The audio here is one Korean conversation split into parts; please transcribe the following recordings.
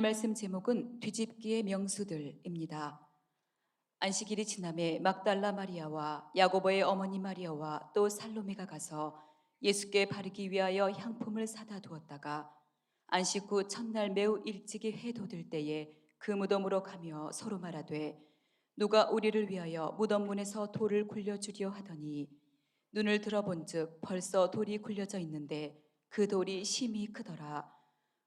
말씀 제목은 뒤집기의 명수들입니다. 안식일이 지남에 막달라 마리아와 야고보의 어머니 마리아와 또 살로메가 가서 예수께 바르기 위하여 향품을 사다 두었다가 안식 후 첫날 매우 일찍이 해 돋을 때에 그 무덤으로 가며 서로 말하되 누가 우리를 위하여 무덤 문에서 돌을 굴려주려 하더니 눈을 들어본즉 벌써 돌이 굴려져 있는데 그 돌이 심히 크더라.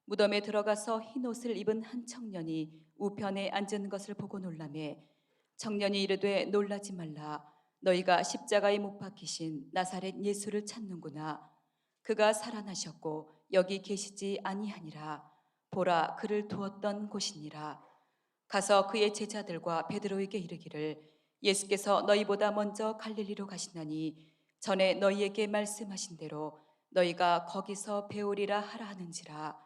무덤에 들어가서 흰 옷을 입은 한 청년이 우편에 앉은 것을 보고 놀라매 청년이 이르되 놀라지 말라. 너희가 십자가에 못 박히신 나사렛 예수를 찾는구나. 그가 살아나셨고 여기 계시지 아니하니라. 보라, 그를 두었던 곳이니라. 가서 그의 제자들과 베드로에게 이르기를 예수께서 너희보다 먼저 갈릴리로 가시나니 전에 너희에게 말씀하신 대로 너희가 거기서 배우리라 하라 하는지라.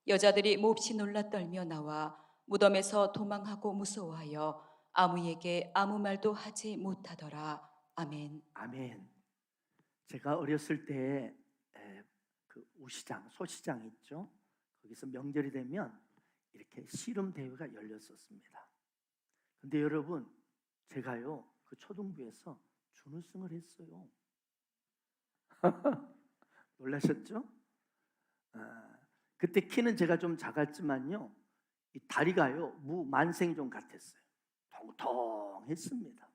여자들이 몹시 놀라 떨며 나와 무덤에서 도망하고 무서워하여 아무에게 아무 말도 하지 못하더라. 아멘. 아멘. 제가 어렸을 때 그 우시장, 소시장 있죠? 거기서 명절이 되면 이렇게 씨름 대회가 열렸었습니다. 근데 여러분, 제가요 그 초등부에서 준우승을 했어요. 놀라셨죠? 그때 키는 제가 좀 작았지만요, 이 다리가요 무만생종 같았어요. 통통했습니다.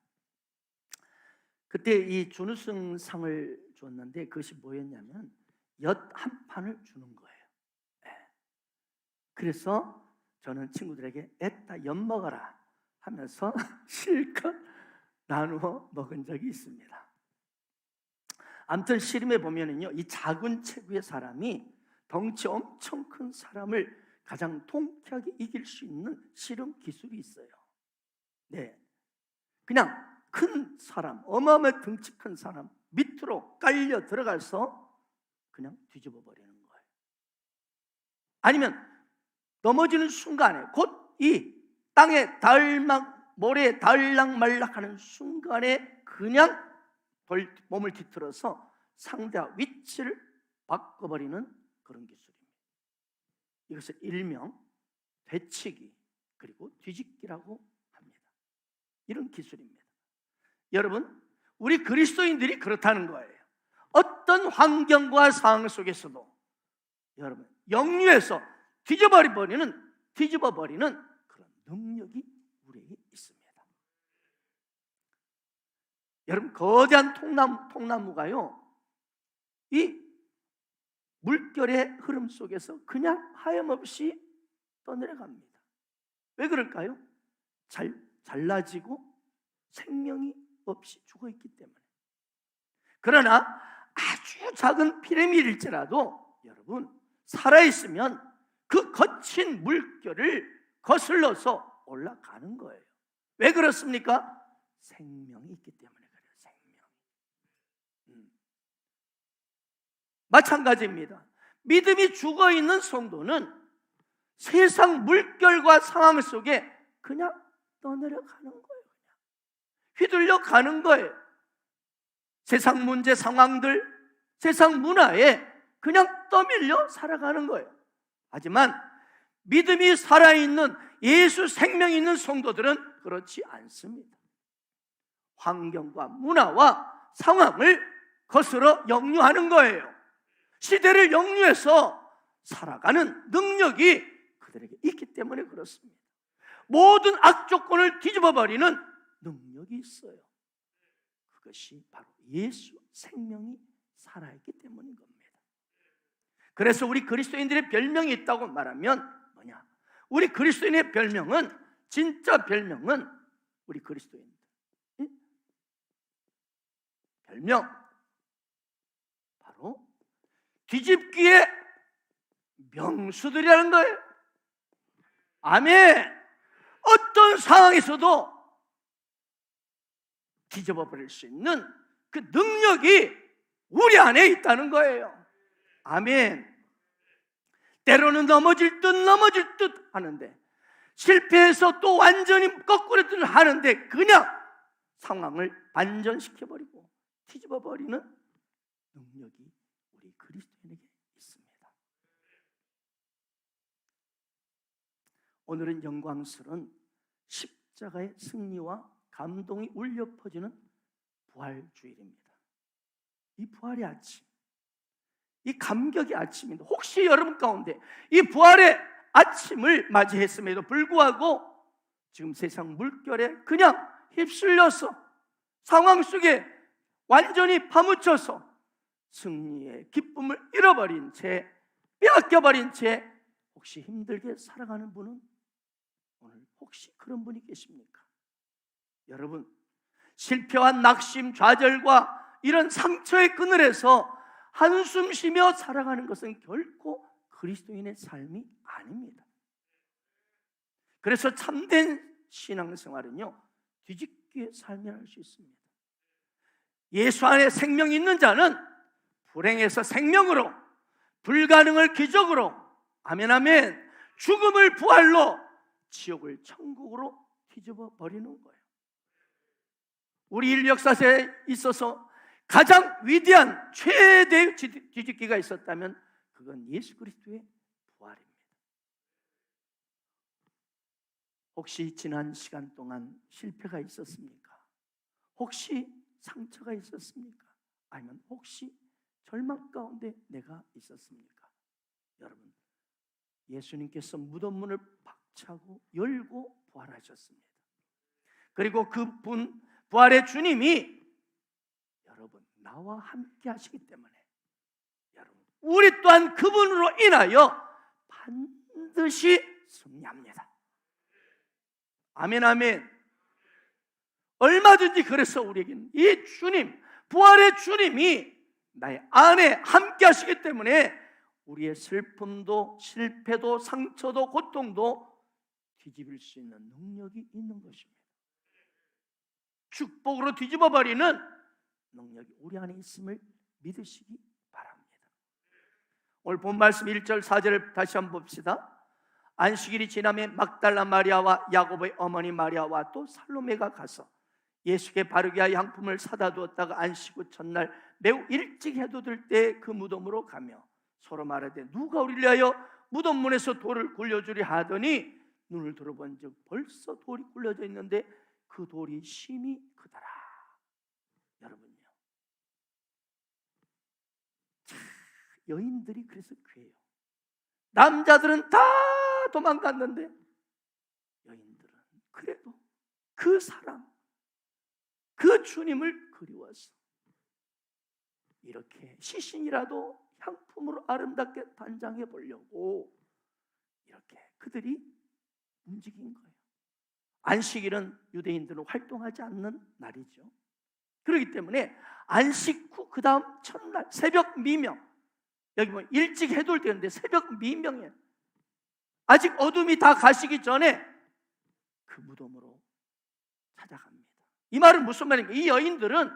그때 이 준우승 상을 줬는데 그것이 뭐였냐면 엿 한 판을 주는 거예요. 그래서 저는 친구들에게 애따 엿 먹어라 하면서 실컷 나누어 먹은 적이 있습니다. 아무튼 씨름에 보면은요, 이 작은 체구의 사람이 덩치 엄청 큰 사람을 가장 통쾌하게 이길 수 있는 씨름 기술이 있어요. 네, 그냥 큰 사람, 어마어마한 덩치 큰 사람 밑으로 깔려 들어가서 그냥 뒤집어 버리는 거예요. 아니면 넘어지는 순간에 곧 이 땅에 모래에 닿을락말락하는 순간에 그냥 몸을 뒤틀어서 상대와 위치를 바꿔버리는 그런 기술입니다. 이것을 일명 되치기 그리고 뒤집기라고 합니다. 이런 기술입니다. 여러분, 우리 그리스도인들이 그렇다는 거예요. 어떤 환경과 상황 속에서도 여러분 역류해서 뒤집어버리는 그런 능력이 우리에게 있습니다. 여러분, 거대한 통나무가요 이 물결의 흐름 속에서 그냥 하염없이 떠내려갑니다. 왜 그럴까요? 잘라지고 생명이 없이 죽어있기 때문에. 그러나 아주 작은 피레미일지라도 여러분 살아있으면 그 거친 물결을 거슬러서 올라가는 거예요. 왜 그렇습니까? 생명이 있기 때문에 그래요. 생명. 마찬가지입니다. 믿음이 죽어있는 성도는 세상 물결과 상황 속에 그냥 떠내려가는 거예요. 그냥 휘둘려 가는 거예요. 세상 문제 상황들, 세상 문화에 그냥 떠밀려 살아가는 거예요. 하지만 믿음이 살아있는 예수 생명이 있는 성도들은 그렇지 않습니다. 환경과 문화와 상황을 거스러 역류하는 거예요. 시대를 역류해서 살아가는 능력이 그들에게 있기 때문에 그렇습니다. 모든 악조건을 뒤집어버리는 능력이 있어요. 그것이 바로 예수 생명이 살아있기 때문인 겁니다. 그래서 우리 그리스도인들의 별명이 있다고 말하면 뭐냐? 우리 그리스도인의 별명은, 진짜 별명은 우리 그리스도인들 별명 바로 뒤집기의 명수들이라는 거예요. 아멘. 어떤 상황에서도 뒤집어 버릴 수 있는 그 능력이 우리 안에 있다는 거예요. 아멘. 때로는 넘어질 듯 하는데, 실패해서 또 완전히 거꾸로 하는데 그냥 상황을 반전시켜버리고 뒤집어버리는 능력이 우리 그리스도인에게 있습니다. 오늘은 영광스러운 십자가의 승리와 감동이 울려 퍼지는 부활주일입니다. 이 부활의 아침, 이 감격의 아침인데, 혹시 여러분 가운데 이 부활의 아침을 맞이했음에도 불구하고 지금 세상 물결에 그냥 휩쓸려서 상황 속에 완전히 파묻혀서 승리의 기쁨을 잃어버린 채, 빼앗겨버린 채 혹시 힘들게 살아가는 분은 오늘 혹시 그런 분이 계십니까? 여러분, 실패와 낙심, 좌절과 이런 상처의 그늘에서 한숨 쉬며 살아가는 것은 결코 그리스도인의 삶이 아닙니다. 그래서 참된 신앙생활은요, 뒤집기의 삶이라 할 수 있습니다. 예수 안에 생명이 있는 자는 불행에서 생명으로, 불가능을 기적으로, 아멘 아멘, 죽음을 부활로, 지옥을 천국으로 뒤집어 버리는 거예요. 우리 인류 역사에 있어서 가장 위대한 최대의 뒤집기가 있었다면 그건 예수 그리스도의 부활입니다. 혹시 지난 시간 동안 실패가 있었습니까? 혹시 상처가 있었습니까? 아니면 혹시 절망 가운데 내가 있었습니까? 여러분, 예수님께서 무덤 문을 박차고 열고 부활하셨습니다. 그리고 그분 부활의 주님이 여러분 나와 함께 하시기 때문에 여러분 우리 또한 그분으로 인하여 반드시 승리합니다. 아멘 아멘. 얼마든지 그래서 우리에게는 이 주님, 부활의 주님이 나의 안에 함께 하시기 때문에 우리의 슬픔도 실패도 상처도 고통도 뒤집을 수 있는 능력이 있는 것입니다. 축복으로 뒤집어버리는 능력이 우리 안에 있음을 믿으시기 바랍니다. 오늘 본 말씀 1절 4절을 다시 한번 봅시다. 안식일이 지나매 막달라 마리아와 야고보의 어머니 마리아와 또 살로메가 가서 예수께 바르게 하여 향품을 사다 두었다가 안식 후 첫날 매우 일찍 해도 들 때 그 무덤으로 가며 서로 말하되 누가 우리를 위하여 무덤 문에서 돌을 굴려주리 하더니 눈을 들어본즉 벌써 돌이 굴려져 있는데 그 돌이 심히 크더라. 여러분요, 여인들이 그래서 귀해요. 남자들은 다 도망갔는데 여인들은 그래도 그 사랑, 그 주님을 그리워서 이렇게 시신이라도 향품으로 아름답게 단장해 보려고 이렇게 그들이 움직인 거예요. 안식일은 유대인들은 활동하지 않는 날이죠. 그렇기 때문에 안식 후 그 다음 첫날 새벽 미명, 여기 보면 일찍 해돌 때인데 새벽 미명에 아직 어둠이 다 가시기 전에 그 무덤으로 찾아갑니다. 이 말은 무슨 말입니까? 이 여인들은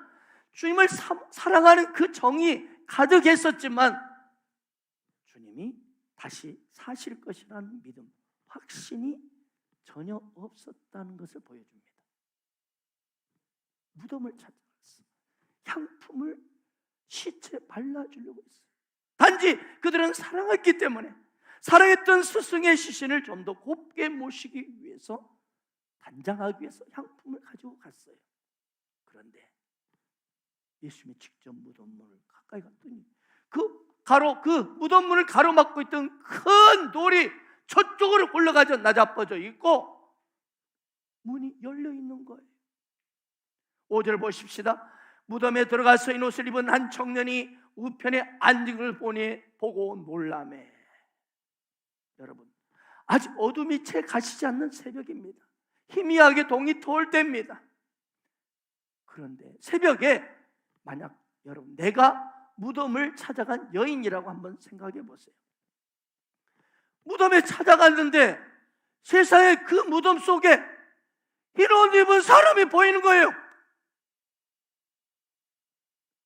주님을 사랑하는 그 정이 가득했었지만 주님이 다시 사실 것이라는 믿음, 확신이 전혀 없었다는 것을 보여줍니다. 무덤을 찾아갔어. 향품을 시체에 발라주려고 했어요. 단지 그들은 사랑했기 때문에 사랑했던 스승의 시신을 좀 더 곱게 모시기 위해서, 단장하기 위해서 향품을 가지고 갔어요. 그런데 예수님이 직접 무덤문을 가까이 갔더니 그 무덤문을 가로막고 있던 큰 돌이 저쪽으로 올라가져 나자빠져 있고 문이 열려 있는 거예요. 5절 보십시다. 무덤에 들어가서 흰 옷을 입은 한 청년이 우편에 앉은 걸 보고 놀라매. 여러분, 아직 어둠이 채 가시지 않는 새벽입니다. 희미하게 동이 터올 때입니다. 그런데 새벽에 만약 여러분 내가 무덤을 찾아간 여인이라고 한번 생각해 보세요. 무덤에 찾아갔는데 세상에 그 무덤 속에 흰 옷 입은 사람이 보이는 거예요.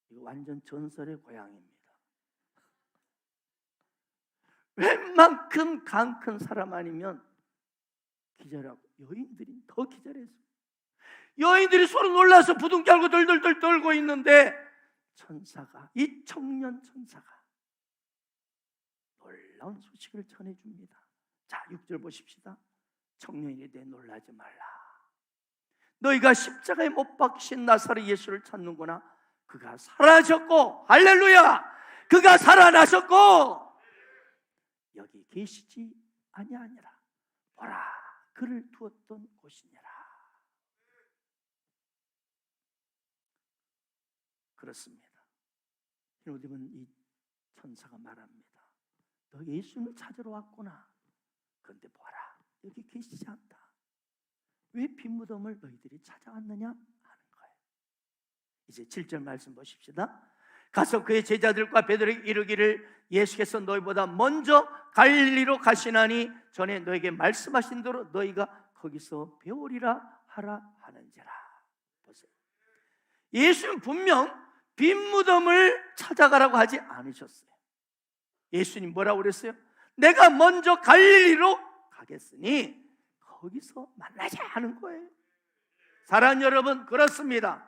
이거 완전 전설의 고향입니다. 웬만큼 강 큰 사람 아니면 기절하고, 여인들이 더 기절해서 여인들이 서로 놀라서 부둥 깔고 덜덜덜 떨고 있는데 천사가, 이 청년 천사가 놀라운 소식을 전해줍니다. 자, 6절 보십시다. 청년이 돼 놀라지 말라. 너희가 십자가에 못 박히신 나사렛 예수를 찾는구나. 그가 살아나셨고, 할렐루야, 그가 살아나셨고 여기 계시지 아니하니라. 보라, 그를 두었던 곳이니라. 그렇습니다. 히로dim은 이 천사가 말합니다. 너 예수님을 찾으러 왔구나. 그런데 보라, 여기 계시지 않다. 왜 빈무덤을 너희들이 찾아왔느냐 하는 거예요. 이제 7절 말씀 보십시다. 가서 그의 제자들과 베드로에게 이르기를 예수께서 너희보다 먼저 갈릴리로 가시나니 전에 너에게 말씀하신 대로 너희가 거기서 배우리라 하라 하는지라. 보세요. 예수는 분명 빈무덤을 찾아가라고 하지 않으셨어요. 예수님 뭐라고 그랬어요? 내가 먼저 갈릴리로 가겠으니 거기서 만나자 하는 거예요. 사랑하는 여러분, 그렇습니다.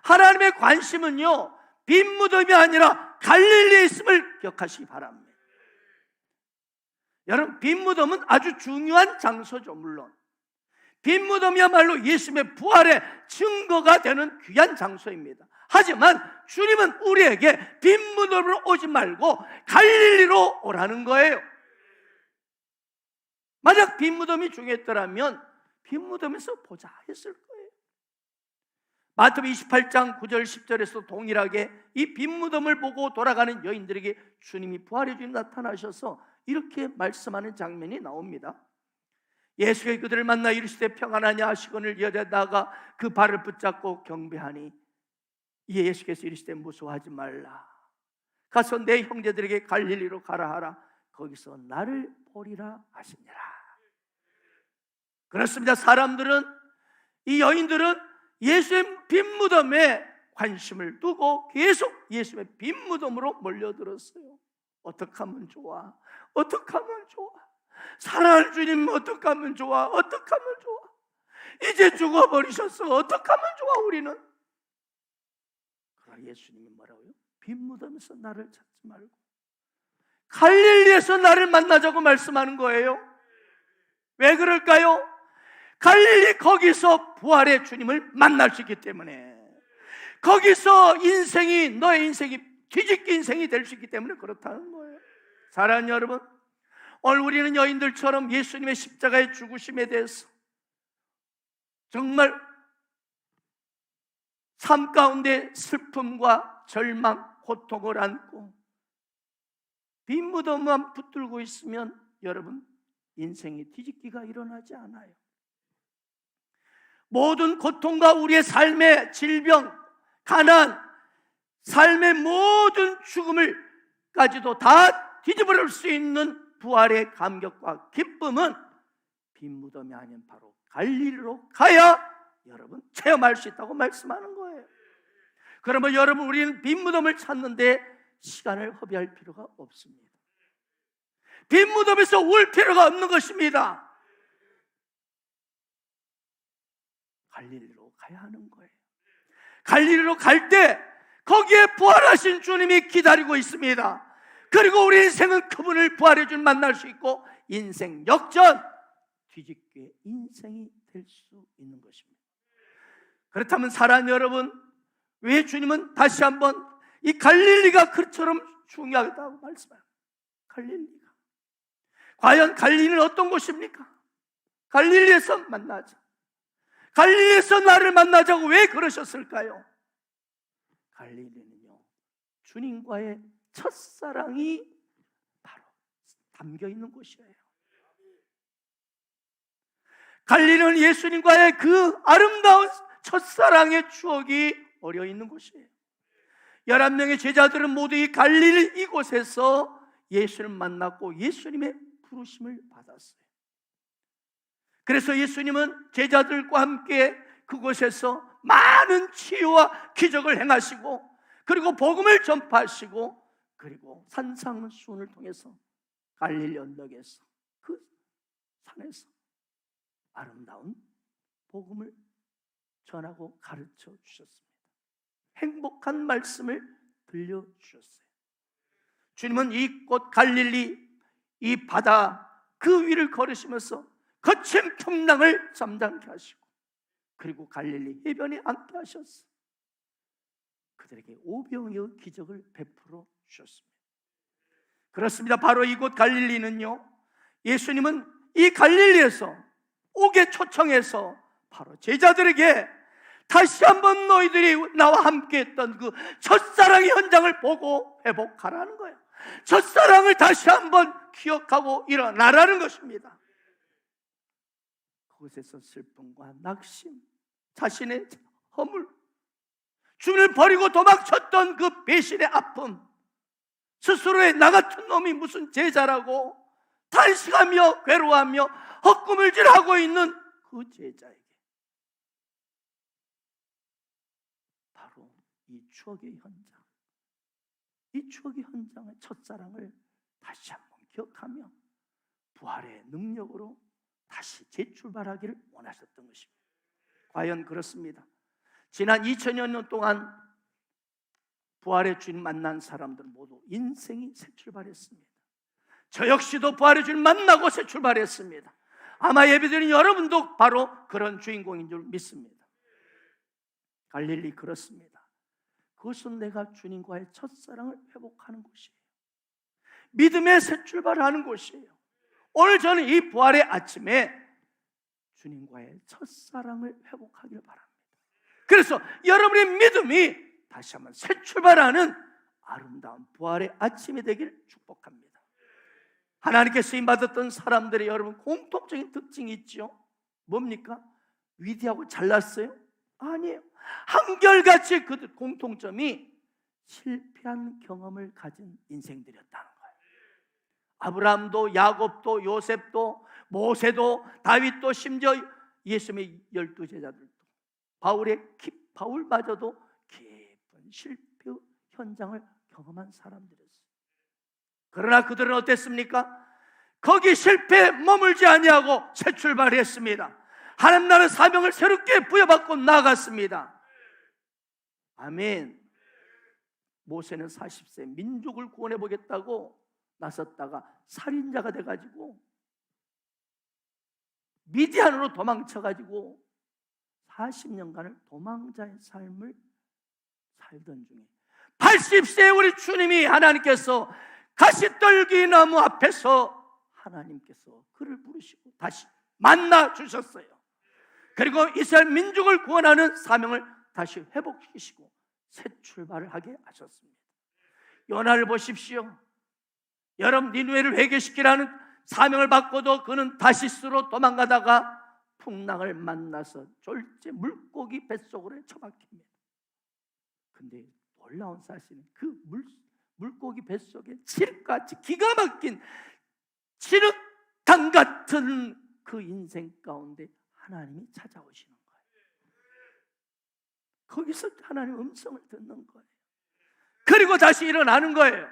하나님의 관심은요, 빈무덤이 아니라 갈릴리에 있음을 기억하시기 바랍니다. 여러분, 빈무덤은 아주 중요한 장소죠. 물론 빈무덤이야말로 예수님의 부활의 증거가 되는 귀한 장소입니다. 하지만 주님은 우리에게 빈무덤으로 오지 말고 갈릴리로 오라는 거예요. 만약 빈무덤이 중요했더라면 빈무덤에서 보자 했을 거예요. 마태복음 28장 9절 10절에서 동일하게 이 빈무덤을 보고 돌아가는 여인들에게 주님이 부활의 주님 나타나셔서 이렇게 말씀하는 장면이 나옵니다. 예수가 그들을 만나 이르시되 평안하냐 하시거늘 여자다가 그 발을 붙잡고 경배하니 이에 예수께서 이르시되 무서워하지 말라. 가서 내 형제들에게 갈릴리로 가라 하라. 거기서 나를 보리라 하시니라. 그렇습니다. 사람들은, 이 여인들은 예수의 빈무덤에 관심을 두고 계속 예수의 빈무덤으로 몰려들었어요. 어떻게 하면 좋아? 어떻게 하면 좋아? 사랑하는 주님 어떻게 하면 좋아? 어떻게 하면 좋아? 이제 죽어버리셨어. 어떻게 하면 좋아 우리는? 그러나 예수님이 뭐라고요? 빈무덤에서 나를 찾지 말고 갈릴리에서 나를 만나자고 말씀하는 거예요. 왜 그럴까요? 갈릴리, 거기서 부활의 주님을 만날 수 있기 때문에, 거기서 인생이, 너의 인생이 뒤집기 인생이 될 수 있기 때문에 그렇다는 거예요. 사랑하는 여러분, 오늘 우리는 여인들처럼 예수님의 십자가의 죽으심에 대해서 정말 삶 가운데 슬픔과 절망, 고통을 안고 빈무덤만 붙들고 있으면 여러분, 인생의 뒤집기가 일어나지 않아요. 모든 고통과 우리의 삶의 질병, 가난, 삶의 모든 죽음을까지도 다 뒤집어볼 수 있는 부활의 감격과 기쁨은 빈무덤이 아닌 바로 갈릴리로 가야 여러분 체험할 수 있다고 말씀하는 거예요. 그러면 여러분, 우리는 빈무덤을 찾는데 시간을 허비할 필요가 없습니다. 빈무덤에서 울 필요가 없는 것입니다. 갈릴리로 가야 하는 거예요. 갈릴리로 갈 때 거기에 부활하신 주님이 기다리고 있습니다. 그리고 우리 인생은 그분을 부활해 줄 만날 수 있고 인생 역전, 뒤집기의 인생이 될 수 있는 것입니다. 그렇다면 사랑하는 여러분, 왜 주님은 다시 한번 이 갈릴리가 그처럼 중요하다고 말씀합니다. 갈릴리가, 과연 갈릴리는 어떤 곳입니까? 갈릴리에서 만나자. 갈릴리에서 나를 만나자고 왜 그러셨을까요? 갈릴리는요, 주님과의 첫사랑이 바로 담겨 있는 곳이에요. 갈릴리는 예수님과의 그 아름다운 첫사랑의 추억이 어려 있는 곳이에요. 11명의 제자들은 모두 이 갈릴리 이곳에서 예수를 만났고 예수님의 부르심을 받았어요. 그래서 예수님은 제자들과 함께 그곳에서 많은 치유와 기적을 행하시고, 그리고 복음을 전파하시고, 그리고 산상수훈을 통해서 갈릴리 언덕에서, 그 산에서 아름다운 복음을 전하고 가르쳐 주셨습니다. 행복한 말씀을 들려주셨어요. 주님은 이 꽃 갈릴리, 이 바다 그 위를 걸으시면서 거친 풍랑을 잠잠케 하시고, 그리고 갈릴리 해변에 앉게 하셨어. 그들에게 오병이어 기적을 베풀어 주셨습니다. 그렇습니다. 바로 이곳 갈릴리는요, 예수님은 이 갈릴리에서 오게 초청해서 바로 제자들에게 다시 한번 너희들이 나와 함께 했던 그 첫사랑의 현장을 보고 회복하라는 거예요. 첫사랑을 다시 한번 기억하고 일어나라는 것입니다. 그곳에서 슬픔과 낙심, 자신의 허물, 주님을 버리고 도망쳤던 그 배신의 아픔, 스스로의 나 같은 놈이 무슨 제자라고 탄식하며 괴로워하며 헛구물질하고 있는 그 제자에게 바로 이 추억의 현장, 이 추억의 현장의 첫사랑을 다시 한번 기억하며 부활의 능력으로 다시 재출발하기를 원하셨던 것입니다. 과연 그렇습니다. 지난 2000여 년 동안 부활의 주님 만난 사람들 모두 인생이 새 출발했습니다. 저 역시도 부활의 주님 만나고 새 출발했습니다. 아마 예배드린 여러분도 바로 그런 주인공인 줄 믿습니다. 갈릴리 그렇습니다. 그것은 내가 주님과의 첫사랑을 회복하는 곳이에요. 믿음의 새 출발하는 곳이에요. 오늘 저는 이 부활의 아침에 주님과의 첫사랑을 회복하기를 바랍니다. 그래서 여러분의 믿음이 다시 한번 새 출발하는 아름다운 부활의 아침이 되길 축복합니다. 하나님께 쓰임받았던 사람들의 여러분 공통적인 특징이 있죠. 뭡니까? 위대하고 잘났어요? 아니에요. 한결같이 그 공통점이 실패한 경험을 가진 인생들이었다는 거예요. 아브라함도 야곱도 요셉도 모세도 다윗도 심지어 예수님의 12제자들도 바울마저도 깊은 실패 현장을 경험한 사람들이었어요. 그러나 그들은 어땠습니까? 거기 실패에 머물지 아니하고 새 출발했습니다. 하나님 나라 사명을 새롭게 부여받고 나아갔습니다. 아멘. 모세는 40세 민족을 구원해 보겠다고 나섰다가 살인자가 돼가지고 미디안으로 도망쳐가지고 40년간을 도망자의 삶을 살던 중에 80세에 우리 주님이 하나님께서 가시떨기 나무 앞에서 하나님께서 그를 부르시고 다시 만나 주셨어요. 그리고 이스라엘 민족을 구원하는 사명을 다시 회복시키시고 새 출발을 하게 하셨습니다. 요나를 보십시오. 여러분, 니느웨를 회개시키라는 사명을 받고도 그는 다시스로 도망가다가 풍랑을 만나서 졸제 물고기 뱃속으로 처박힙니다. 근데 놀라운 사실은 그 물고기 뱃속에 칠흑같이 기가 막힌 칠흑당 같은 그 인생 가운데 하나님이 찾아오시는 거예요. 거기서 하나님 음성을 듣는 거예요. 그리고 다시 일어나는 거예요.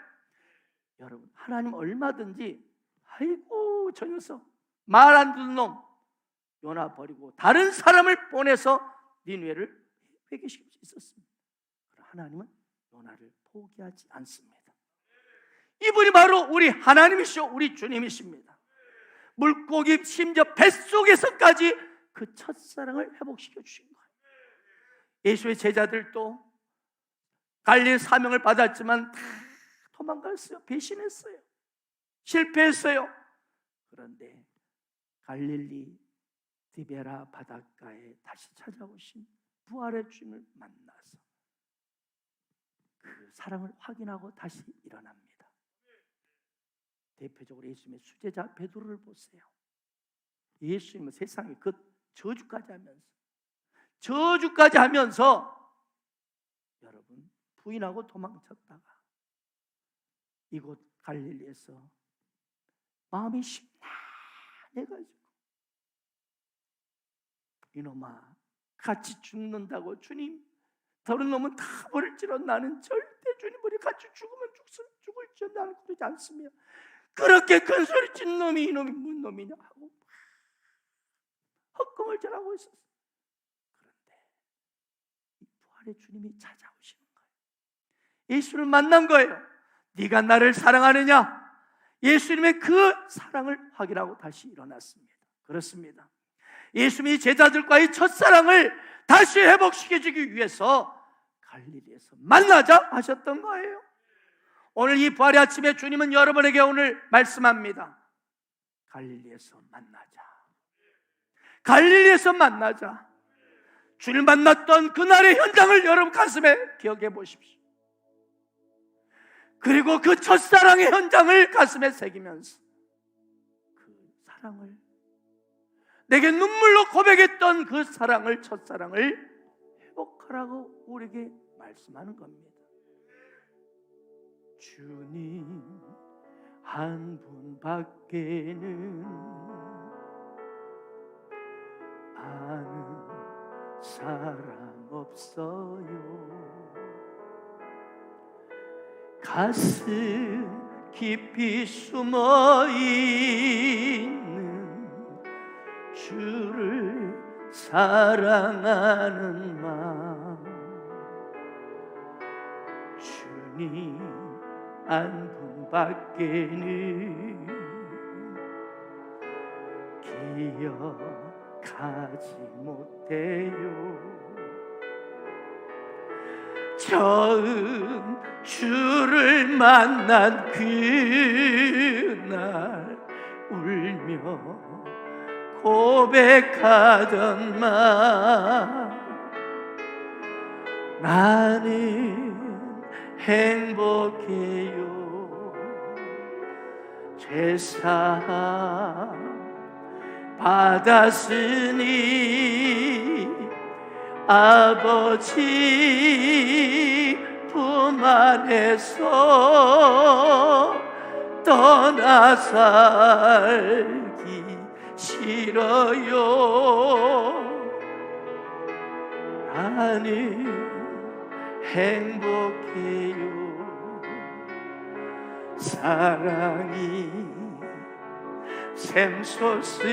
여러분, 하나님 얼마든지 아이고 저 녀석 말 안 듣는 놈 요나 버리고 다른 사람을 보내서 니느웨를 회개시킬 수 있었습니다. 그러나 하나님은 요나를 포기하지 않습니다. 이분이 바로 우리 하나님이시오, 우리 주님이십니다. 물고기 심지어 뱃속에서까지 그 첫사랑을 회복시켜 주신 거예요. 예수의 제자들도 갈릴리 사명을 받았지만 다 도망갔어요. 배신했어요. 실패했어요. 그런데 갈릴리 디베라 바닷가에 다시 찾아오신 부활의 주님을 만나서 그 사랑을 확인하고 다시 일어납니다. 대표적으로 예수님의 수제자 베드로를 보세요. 예수님은 세상에 그 저주까지 하면서 여러분 부인하고 도망쳤다가 이곳 갈릴리에서 마음이 심란해가지고 이놈아 같이 죽는다고 주님 다른 놈은 다 버릴지라 나는 절대 주님 버리 같이 죽으면 죽을지 나는 그러지 않으며 그렇게 큰 소리 친 놈이 이놈이 뭔 놈이냐 하고 헛금을 절하고 있었어요. 그런데 이 부활의 주님이 찾아오시는 거예요. 예수를 만난 거예요. 네가 나를 사랑하느냐? 예수님의 그 사랑을 확인하고 다시 일어났습니다. 그렇습니다. 예수님이 제자들과의 첫사랑을 다시 회복시켜주기 위해서 갈릴리에서 만나자 하셨던 거예요. 오늘 이 부활의 아침에 주님은 여러분에게 오늘 말씀합니다. 갈릴리에서 만나자. 갈릴리에서 만나자. 주를 만났던 그날의 현장을 여러분 가슴에 기억해 보십시오. 그리고 그 첫사랑의 현장을 가슴에 새기면서 그 사랑을, 내게 눈물로 고백했던 그 사랑을, 첫사랑을 회복하라고 우리에게 말씀하는 겁니다. 주님 한 분밖에는 아는 사랑 없어요. 가슴 깊이 숨어 있는 주를 사랑하는 마음, 주님 한 분밖에는 기억하지 못해요. 처음 주를 만난 그날 울며 고백하던 말, 나는 행복해요. 죄사함 받았으니 아버지 품 안에서 떠나 살기 싫어요. 나는 행복해요. 사랑이 샘솟으니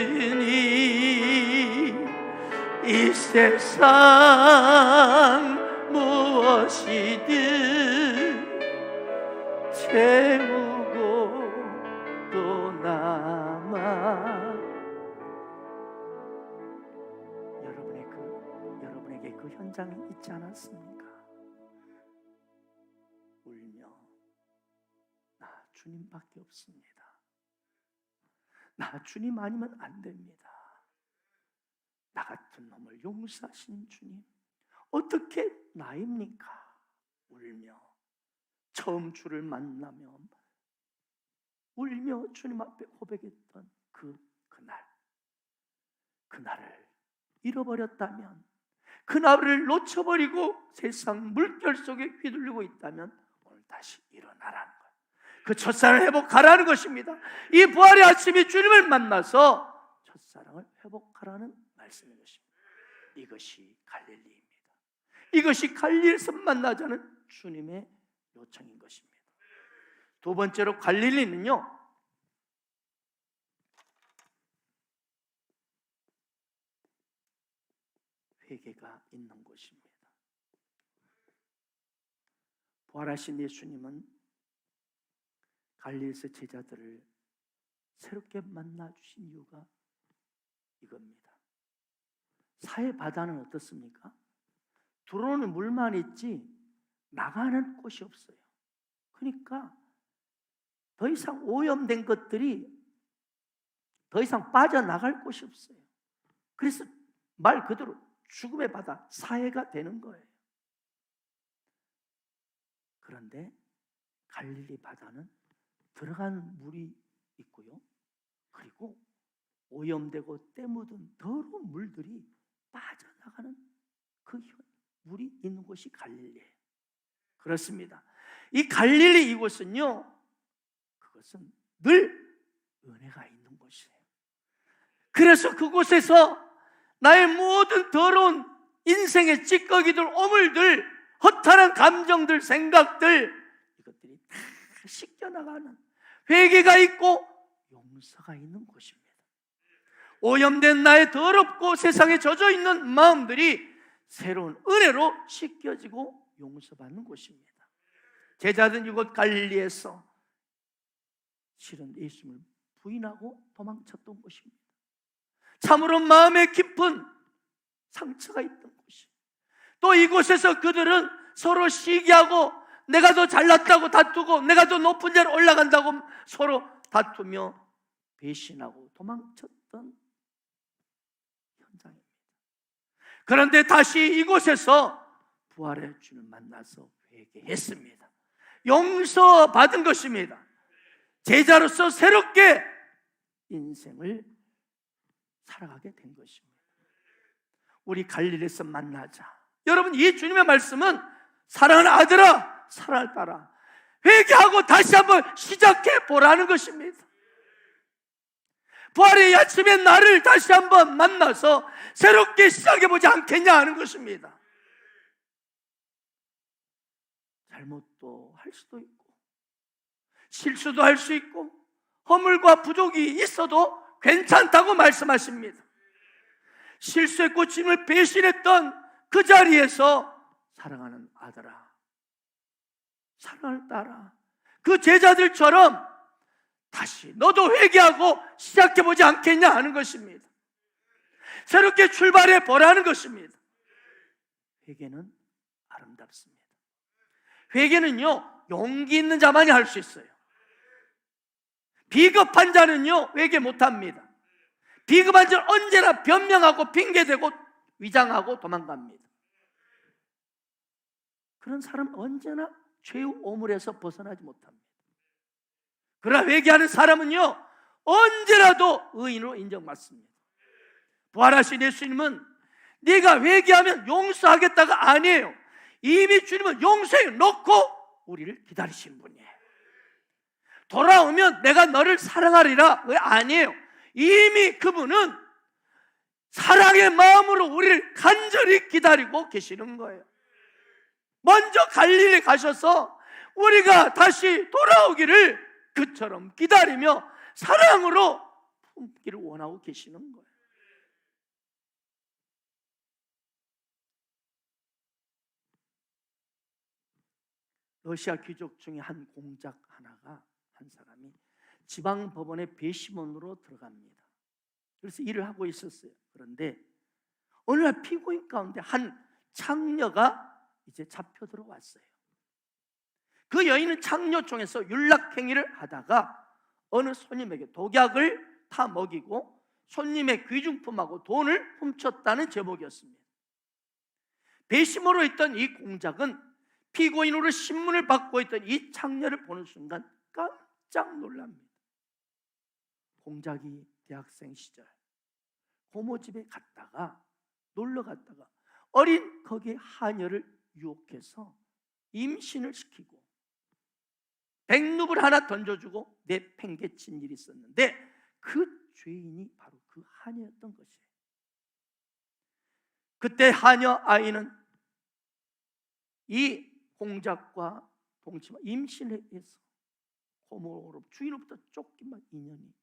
이 세상 무엇이든 채우고 또 남아. 여러분에게 그 현장이 있지 않았습니까? 울며 나 주님밖에 없습니다. 나 주님 아니면 안 됩니다. 나 같은 놈을 용서하신 주님, 어떻게 나입니까? 울며 처음 주를 만나며 울며 주님 앞에 고백했던 그날을 잃어버렸다면, 그날을 놓쳐버리고 세상 물결 속에 휘둘리고 있다면 오늘 다시 일어나라는 거예요. 그 첫사랑을 회복하라는 것입니다. 이 부활의 아침에 주님을 만나서 첫사랑을 회복하라는 말씀인 것입니다. 이것이 갈릴리입니다. 이것이 갈릴리에서 만나자는 주님의 요청인 것입니다. 두 번째로 갈릴리는요, 회개가 있는 곳입니다. 부활하신 예수님은 갈릴리에서 제자들을 새롭게 만나 주신 이유가 이겁니다. 사해 바다는 어떻습니까? 들어오는 물만 있지 나가는 곳이 없어요. 그러니까 더 이상 오염된 것들이 더 이상 빠져나갈 곳이 없어요. 그래서 말 그대로 죽음의 바다, 사해가 되는 거예요. 그런데 갈릴리 바다는 들어간 물이 있고요, 그리고 오염되고 때 묻은 더러운 물들이 빠져나가는 그 물이 있는 곳이 갈릴리예요. 그렇습니다. 이 갈릴리 이곳은요, 그것은 늘 은혜가 있는 곳이에요. 그래서 그곳에서 나의 모든 더러운 인생의 찌꺼기들, 오물들, 허탈한 감정들, 생각들, 이것들이 다 씻겨나가는 회개가 있고 용서가 있는 곳입니다. 오염된 나의 더럽고 세상에 젖어 있는 마음들이 새로운 은혜로 씻겨지고 용서받는 곳입니다. 제자들은 이곳 갈릴리에서 실은 예수님을 부인하고 도망쳤던 곳입니다. 참으로 마음에 깊은 상처가 있던 곳이. 또 이곳에서 그들은 서로 시기하고 내가 더 잘났다고 다투고 내가 더 높은 데로 올라간다고 서로 다투며 배신하고 도망쳤던 현장입니다. 그런데 다시 이곳에서 부활의 주를 만나서 회개했습니다. 용서받은 것입니다. 제자로서 새롭게 인생을 살아가게 된 것입니다. 우리 갈릴리에서 만나자. 여러분, 이 주님의 말씀은 사랑하는 아들아, 사랑을 따라 회개하고 다시 한번 시작해 보라는 것입니다. 부활의 아침에 나를 다시 한번 만나서 새롭게 시작해 보지 않겠냐 하는 것입니다. 잘못도 할 수도 있고 실수도 할 수 있고 허물과 부족이 있어도 괜찮다고 말씀하십니다. 실수했고 주님을 배신했던 그 자리에서 사랑하는 아들아, 사랑을 따라 그 제자들처럼 다시 너도 회개하고 시작해보지 않겠냐 하는 것입니다. 새롭게 출발해 보라는 것입니다. 회개는 아름답습니다. 회개는요, 용기 있는 자만이 할 수 있어요. 비겁한 자는요, 회개 못합니다. 비겁한 자는 언제나 변명하고 핑계대고 위장하고 도망갑니다. 그런 사람은 언제나 죄의 오물에서 벗어나지 못합니다. 그러나 회개하는 사람은요, 언제라도 의인으로 인정받습니다. 부활하신 예수님은 네가 회개하면 용서하겠다가 아니에요. 이미 주님은 용서해 놓고 우리를 기다리신 분이에요. 돌아오면 내가 너를 사랑하리라, 왜 아니에요. 이미 그분은 사랑의 마음으로 우리를 간절히 기다리고 계시는 거예요. 먼저 갈릴리 가셔서 우리가 다시 돌아오기를 그처럼 기다리며 사랑으로 품기를 원하고 계시는 거예요. 러시아 귀족 중에 한 공작 하나가, 한 사람이 지방법원에 배심원으로 들어갑니다. 그래서 일을 하고 있었어요. 그런데 어느 날 피고인 가운데 한 창녀가 이제 잡혀 들어왔어요. 그 여인은 창녀총에서 윤락행위를 하다가 어느 손님에게 독약을 타 먹이고 손님의 귀중품하고 돈을 훔쳤다는 제목이었습니다. 배심원으로 있던 이 공작은 피고인으로 신문을 받고 있던 이 창녀를 보는 순간 깜짝 놀랍니다. 공작이 대학생 시절 고모집에 갔다가 놀러 갔다가 어린 거기 하녀를 유혹해서 임신을 시키고 백루블 하나 던져주고 내팽개친 일이 있었는데 그 죄인이 바로 그 하녀였던 것이에요. 그때 하녀 아이는 이 공작과 동침하 임신을 해서 고모로 주인으로부터 쫓기만 2년이,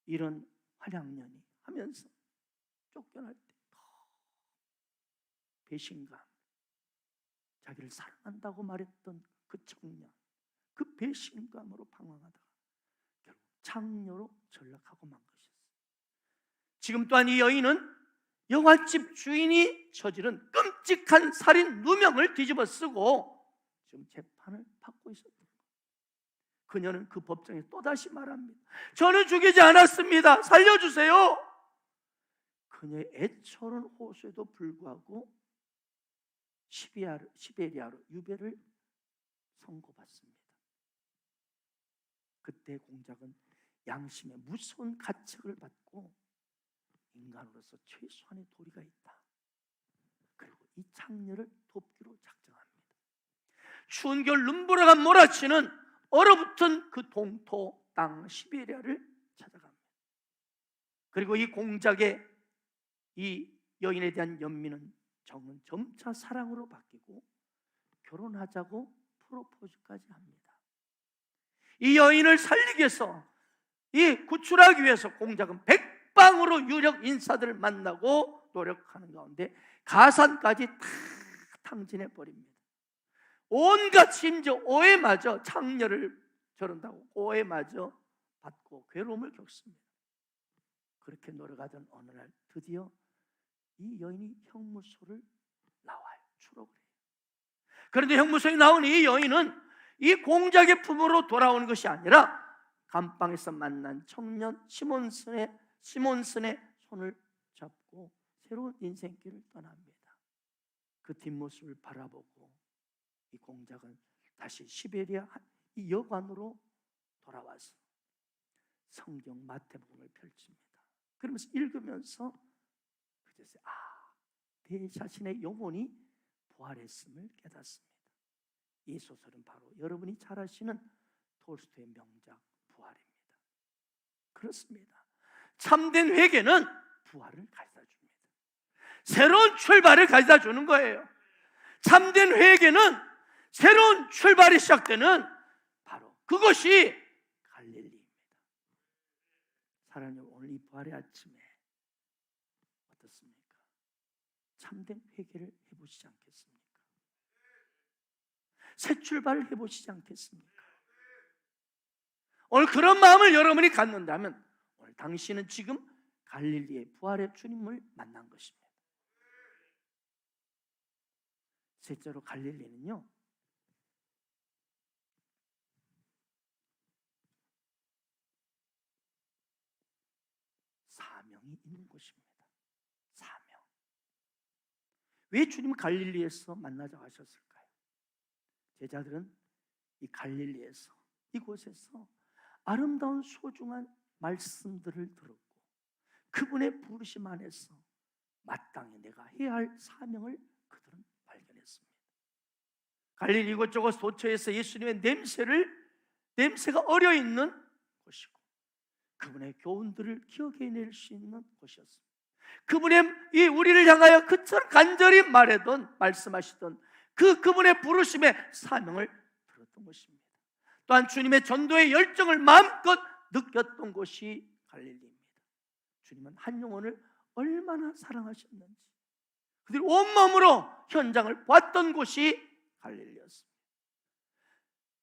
이런 활약년이 하면서 쫓겨날 때 배신감, 자기를 사랑한다고 말했던 그 청년, 그 배신감으로 방황하다가 결국 창녀로 전락하고 만 것이었어요. 지금 또한 이 여인은 여관집 주인이 저지른 끔찍한 살인 누명을 뒤집어 쓰고 지금 재판을 받고 있었던 거예요. 그녀는 그 법정에 또다시 말합니다. 저는 죽이지 않았습니다. 살려주세요. 그녀의 애처로운 호소에도 불구하고 시베리아로 유배를 선고받습니다. 그때 공작은 양심의 무서운 가책을 받고 인간으로서 최소한의 도리가 있다. 그리고 이 창녀를 돕기로 작정합니다. 추운 겨울 눈보라가 몰아치는 얼어붙은 그 동토 땅 시베리아를 찾아갑니다. 그리고 이 공작의 이 여인에 대한 연민은 정은 점차 사랑으로 바뀌고 결혼하자고 프로포즈까지 합니다. 이 여인을 살리기 위해서, 이 구출하기 위해서 공작은 백방으로 유력 인사들을 만나고 노력하는 가운데 가산까지 다 탕진해 버립니다. 온갖 심지어 오해마저, 창녀를 저런다고 오해마저 받고 괴로움을 겪습니다. 그렇게 노력하던 어느 날 드디어 이 여인이 형무소를 나와요. 추록을 해요. 그런데 형무소에 나온 이 여인은 이 공작의 품으로 돌아오는 것이 아니라 감방에서 만난 청년 시몬슨의 손을 잡고 새로운 인생길을 떠납니다. 그 뒷모습을 바라보고 이 공작은 다시 시베리아 이 여관으로 돌아와서 성경 마태복음을 펼칩니다. 그러면서 읽으면서 그제서 내 자신의 영혼이 부활했음을 깨닫습니다. 이 소설은 바로 여러분이 잘 아시는 톨스토이의 명작 부활입니다. 그렇습니다. 참된 회개는 부활을 가져다 줍니다. 새로운 출발을 가져다 주는 거예요. 참된 회개는 새로운 출발이 시작되는 바로 그것이 갈릴리입니다. 사랑하는 여러분, 오늘 이 부활의 아침에 어떻습니까? 참된 회개를 해보시지 않겠습니까? 새 출발을 해보시지 않겠습니까? 오늘 그런 마음을 여러분이 갖는다면 오늘 당신은 지금 갈릴리의 부활의 주님을 만난 것입니다. 셋째로 갈릴리는요, 사명이 있는 곳입니다. 사명. 왜 주님은 갈릴리에서 만나자고 하셨을까요? 제자들은 이 갈릴리에서, 이곳에서 아름다운 소중한 말씀들을 들었고 그분의 부르심 안에서 마땅히 내가 해야 할 사명을 그들은 발견했습니다. 갈릴리 이곳저곳 도처에서 예수님의 냄새가 어려있는 곳이고 그분의 교훈들을 기억해낼 수 있는 곳이었습니다. 그분의 이 우리를 향하여 그처럼 간절히 말씀하시던 그분의 부르심의 사명을 들었던 것입니다. 또한 주님의 전도의 열정을 마음껏 느꼈던 곳이 갈릴리입니다. 주님은 한 영혼을 얼마나 사랑하셨는지 그들이 온몸으로 현장을 봤던 곳이 갈릴리였습니다.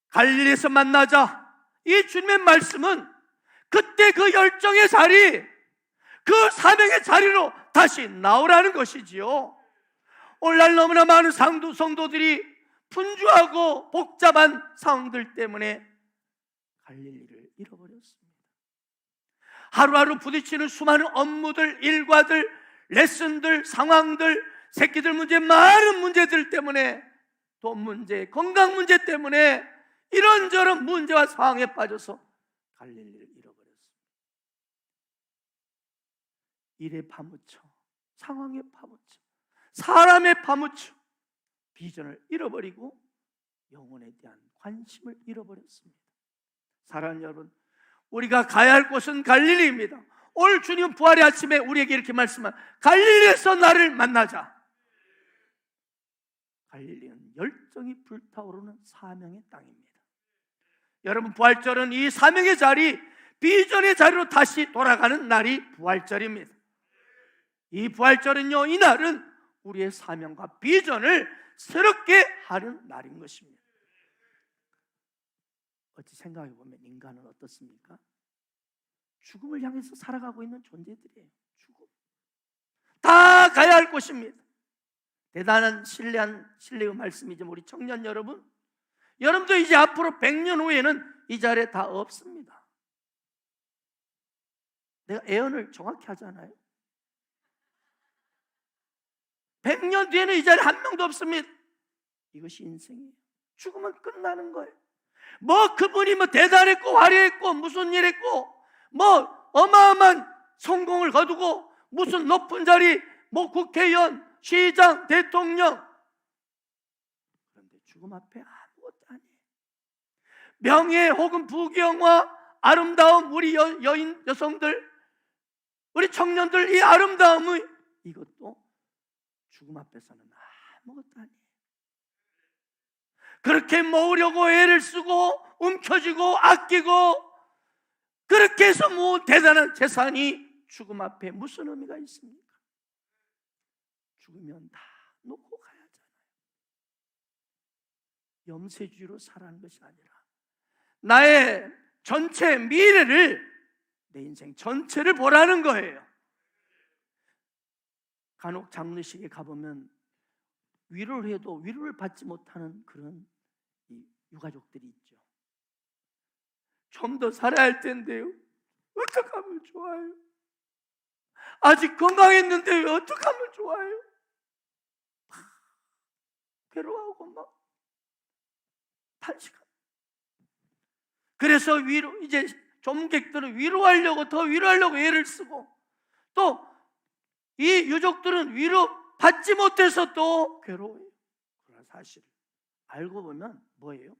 갈릴리에서 만나자 이 주님의 말씀은 그때 그 열정의 자리, 그 사명의 자리로 다시 나오라는 것이지요. 오늘날 너무나 많은 성도들이 분주하고 복잡한 상황들 때문에 갈릴리를 잃어버렸습니다. 하루하루 부딪히는 수많은 업무들, 일과들, 레슨들, 상황들, 새끼들 문제, 많은 문제들 때문에, 돈 문제, 건강 문제 때문에 이런저런 문제와 상황에 빠져서 갈릴리를 잃어버렸습니다. 일에 파묻혀, 상황에 파묻혀, 사람에 파묻혀 비전을 잃어버리고 영혼에 대한 관심을 잃어버렸습니다. 사랑하는 여러분, 우리가 가야 할 곳은 갈릴리입니다. 오늘 주님 부활의 아침에 우리에게 이렇게 말씀한 갈릴리에서 나를 만나자. 갈릴리는 열정이 불타오르는 사명의 땅입니다. 여러분, 부활절은 이 사명의 자리, 비전의 자리로 다시 돌아가는 날이 부활절입니다. 이 부활절은요, 이 날은 우리의 사명과 비전을 새롭게 하는 날인 것입니다. 어찌 생각해 보면 인간은 어떻습니까? 죽음을 향해서 살아가고 있는 존재들이에요. 죽음. 다 가야 할 곳입니다. 대단한 신뢰의 말씀이지만 우리 청년 여러분, 여러분도 이제 앞으로 100년 후에는 이 자리에 다 없습니다. 내가 예언을 정확히 하잖아요. 100년 뒤에는 이 자리에 한 명도 없습니다. 이것이 인생이에요. 죽으면 끝나는 거예요. 그분이 대단했고 화려했고 무슨 일 했고 어마어마한 성공을 거두고 무슨 높은 자리 국회의원, 시장, 대통령, 그런데 죽음 앞에 아무것도 아니에요. 명예 혹은 부귀영화, 아름다움, 우리 여성들, 우리 청년들, 이 아름다움의 이것도 죽음 앞에서는 아무것도 아니에요. 그렇게 모으려고 애를 쓰고 움켜쥐고 아끼고 그렇게 해서 모은 대단한 재산이 죽음 앞에 무슨 의미가 있습니까? 죽으면 다 놓고 가야 하잖아요. 염세주의로 살아가는 것이 아니라 나의 전체 미래를, 내 인생 전체를 보라는 거예요. 간혹 장례식에 가보면 위로를 해도 위로를 받지 못하는 그런 유가족들이 있죠. 좀 더 살아야 할 텐데요, 어떻게 하면 좋아요? 아직 건강했는데 어떻게 하면 좋아요? 괴로워하고 막 탄식하고. 그래서 이제 조문객들은 위로하려고 더 위로하려고 애를 쓰고, 또 이 유족들은 위로 받지 못해서 또 괴로워해요. 그러나 사실 알고 보면 뭐예요?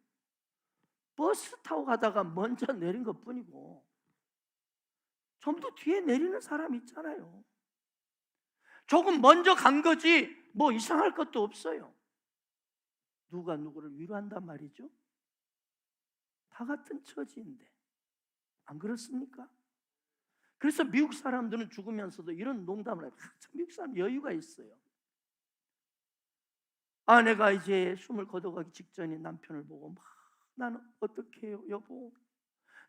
버스 타고 가다가 먼저 내린 것 뿐이고 좀 더 뒤에 내리는 사람이 있잖아요. 조금 먼저 간 거지 뭐 이상할 것도 없어요. 누가 누구를 위로한단 말이죠? 다 같은 처지인데, 안 그렇습니까? 그래서 미국 사람들은 죽으면서도 이런 농담을 해요. 미국 사람 여유가 있어요. 아내가 이제 숨을 거둬가기 직전에 남편을 보고 막, 나는 어떻게 해요 여보,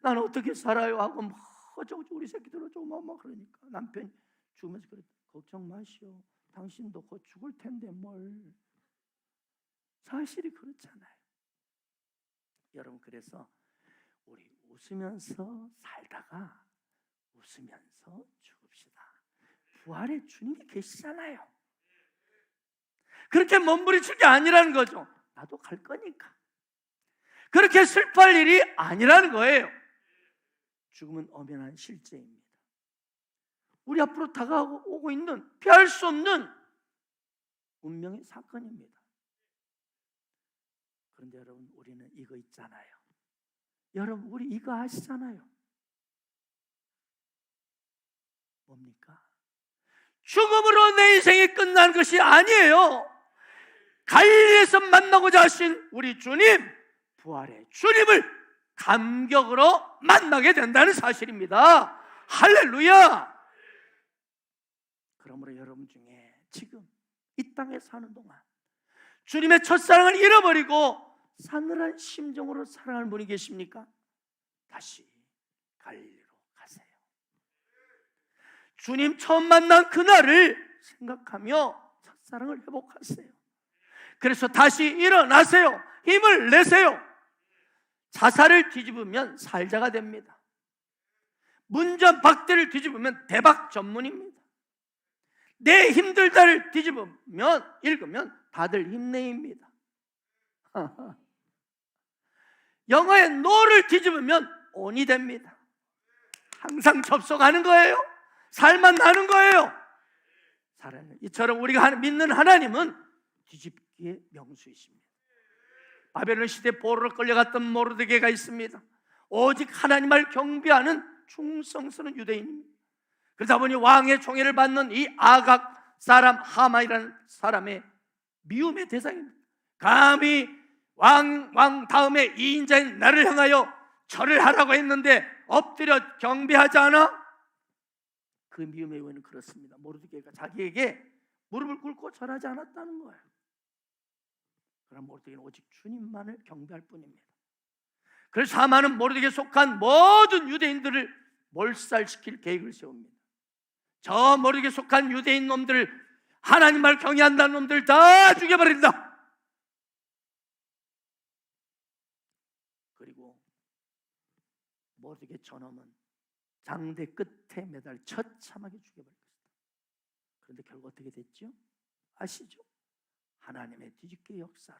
나는 어떻게 살아요 하고 막 어쩌고 우리 새끼들 어쩌고 막 그러니까 남편이 죽으면서 그랬다. 걱정 마시오, 당신도 곧 죽을 텐데 뭘. 사실이 그렇잖아요. 여러분, 그래서 우리 웃으면서 살다가 웃으면서 죽읍시다. 부활의 주님이 계시잖아요. 그렇게 몸부림칠 게 아니라는 거죠. 나도 갈 거니까. 그렇게 슬퍼할 일이 아니라는 거예요. 죽음은 엄연한 실제입니다. 우리 앞으로 다가오고 있는 피할 수 없는 운명의 사건입니다. 그런데 여러분, 우리는 이거 있잖아요. 여러분, 우리 이거 아시잖아요. 뭡니까? 죽음으로 내 인생이 끝난 것이 아니에요. 갈릴리에서 만나고자 하신 우리 주님, 부활의 주님을 감격으로 만나게 된다는 사실입니다. 할렐루야. 그러므로 여러분 중에 지금 이 땅에 사는 동안 주님의 첫사랑을 잃어버리고 싸늘한 심정으로 살아가는 분이 계십니까? 다시 갈릴리로 가세요. 주님 처음 만난 그날을 생각하며 첫사랑을 회복하세요. 그래서 다시 일어나세요. 힘을 내세요. 자살을 뒤집으면 살자가 됩니다. 문전박대를 뒤집으면 대박 전문입니다. 내 힘들다를 읽으면 다들 힘내입니다. 영어의 no를 뒤집으면 on이 됩니다. 항상 접속하는 거예요. 살만 나는 거예요. 이처럼 우리가 믿는 하나님은 뒤집기의 명수이십니다. 바벨론 시대 포로로 끌려갔던 모르드게가 있습니다. 오직 하나님을 경배하는 충성스러운 유대인입니다. 그러다 보니 왕의 총애를 받는 이 아각 사람 하만이라는 사람의 미움의 대상입니다. 감히 왕 다음에 2인자인 나를 향하여 절을 하라고 했는데 엎드려 경배하지 않아? 그 미움의 원인은 그렇습니다. 모르드게가 자기에게 무릎을 꿇고 절하지 않았다는 거예요. 그럼 모르드게는 오직 주님만을 경배할 뿐입니다. 그래서 하만은 모르드게에 속한 모든 유대인들을 몰살시킬 계획을 세웁니다. 저 모르드게에 속한 유대인 놈들, 하나님을 경외한다는 놈들 다 죽여버린다. 그리고 모르드게 저놈은 장대 끝에 매달 처참하게 죽여버릴 것이다. 그런데 결국 어떻게 됐죠? 아시죠? 하나님의 뒤집기 역사로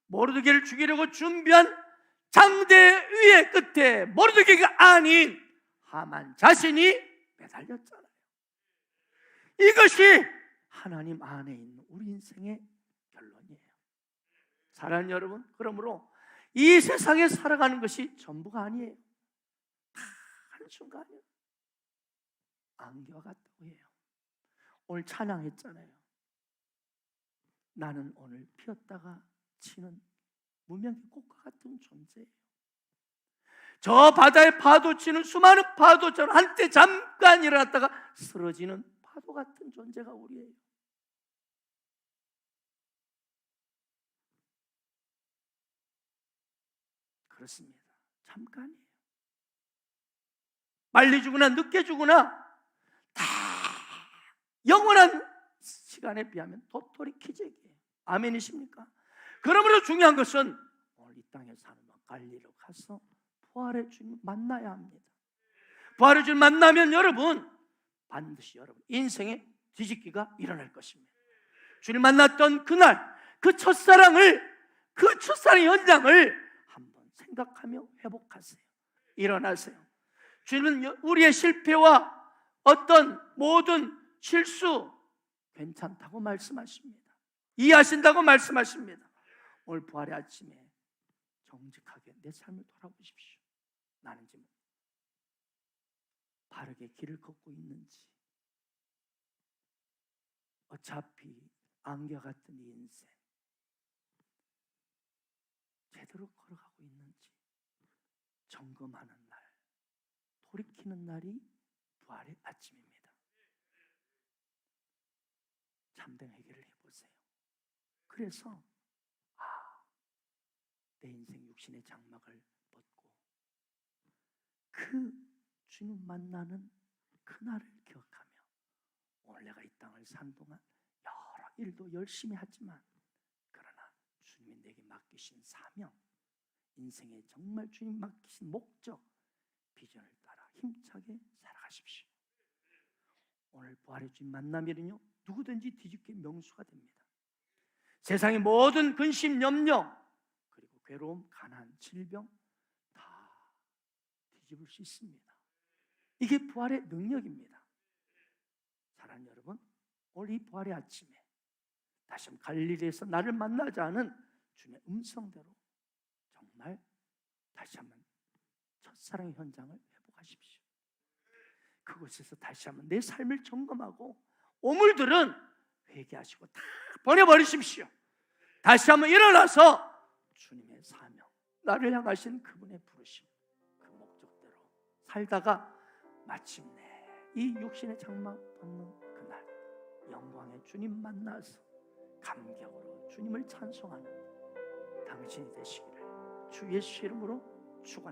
모르드게를 죽이려고 준비한 장대 위의 끝에 모르드게가 아닌 하만 자신이 매달렸잖아요. 이것이 하나님 안에 있는 우리 인생의 결론이에요. 사랑하는 여러분, 그러므로 이 세상에 살아가는 것이 전부가 아니에요. 다 한순간이에요. 안개와 같다고 해요. 오늘 찬양했잖아요. 나는 오늘 피었다가 치는 무명의 꽃과 같은 존재예요. 저 바다에 파도 치는 수많은 파도처럼 한때 잠깐 일어났다가 쓰러지는 파도 같은 존재가 우리예요. 그렇습니다. 잠깐이에요. 빨리 죽으나 늦게 죽으나 다 영원한 시간에 비하면 도토리 키재기예요. 아멘이십니까? 그러므로 중요한 것은 오늘 이 땅에 사는 동안 갈리로 가서 부활의 주님 만나야 합니다. 부활의 주님 만나면 여러분 반드시 여러분 인생의 뒤집기가 일어날 것입니다. 주님 만났던 그날 그 첫사랑의 현장을 한번 생각하며 회복하세요. 일어나세요. 주님은 우리의 실패와 어떤 모든 실수 괜찮다고 말씀하십니다. 이해하신다고 말씀하십니다. 오늘 부활의 아침에 정직하게 내 삶을 돌아보십시오. 나는 지금 바르게 길을 걷고 있는지, 어차피 안개 같은 이 인생 제대로 걸어가고 있는지 점검하는 날, 돌이키는 날이 부활의 아침입니다. 참된 회개를 해보세요. 그래서 내 인생 육신의 장막을 벗고 그 주님 만나는 그날을 기억하며 오늘 내가 이 땅을 산 동안 여러 일도 열심히 하지만 그러나 주님이 내게 맡기신 사명, 인생에 정말 주님 맡기신 목적, 비전을 따라 힘차게 살아가십시오. 오늘 부활의 주님 만나면요 누구든지 뒤집기 명수가 됩니다. 세상의 모든 근심, 염려, 그리고 괴로움, 가난, 질병 다 뒤집을 수 있습니다. 이게 부활의 능력입니다. 사랑하는 여러분, 오늘 이 부활의 아침에 다시 한번 갈릴리에서 나를 만나자는 주님의 음성대로 정말 다시 한번 첫사랑의 현장을 회복하십시오. 그곳에서 다시 한번 내 삶을 점검하고 오물들은 회개하시고 다 버려버리십시오. 다시 한번 일어나서 주님의 사명, 나를 향하신 그분의 부르심, 그 목적대로 살다가 마침내 이 육신의 장막 벗는 그날 영광의 주님 만나서 감격으로 주님을 찬송하는 당신이 되시기를 주 예수 이름으로 축원합니다.